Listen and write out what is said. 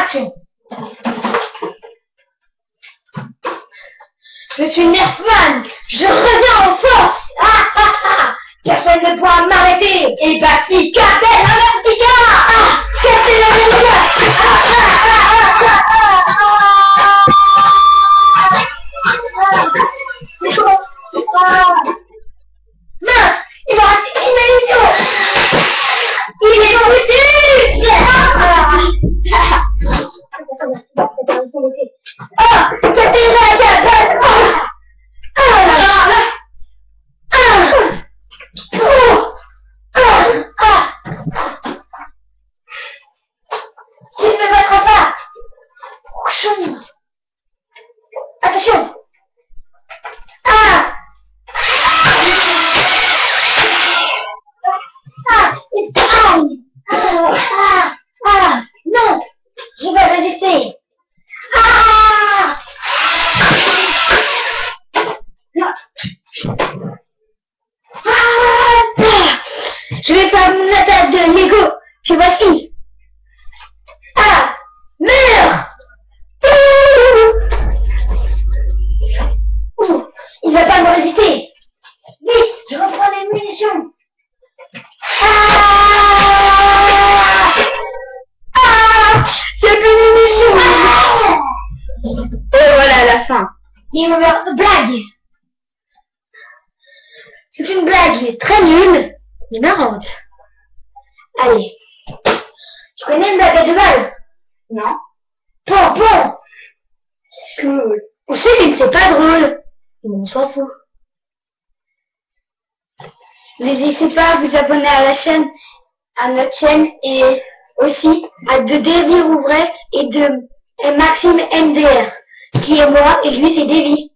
Action. Je suis Nerfman, je reviens en force. Ah ah ah. Personne ne pourra m'arrêter. Et bah si, Captain America. Ah, Captain America. Ah ah ah ah ah ah. Mince, il me reste une munition. Il est foutu. Ah, Captain America. Tu ne me battras pas. Attention. Ah. Ah, il taille. Non, je vais résister. Ah. Je vais faire mon attaque de Lego. Puis voici. Ah, meurs. Il va pas me résister. Vite, je reprends les munitions. C'est plus de munitions. Et voilà la fin. Game over. Blague. C'est une blague très nulle, mais marrante. Allez. Tu connais une baguette de balle? Non. Bon. Cool. On sait que c'est pas drôle. Mais on s'en fout. N'hésitez pas à vous abonner à la chaîne, à notre chaîne et aussi à De Désir Ouvray et de Maxime MDR, qui est moi et lui c'est Davy.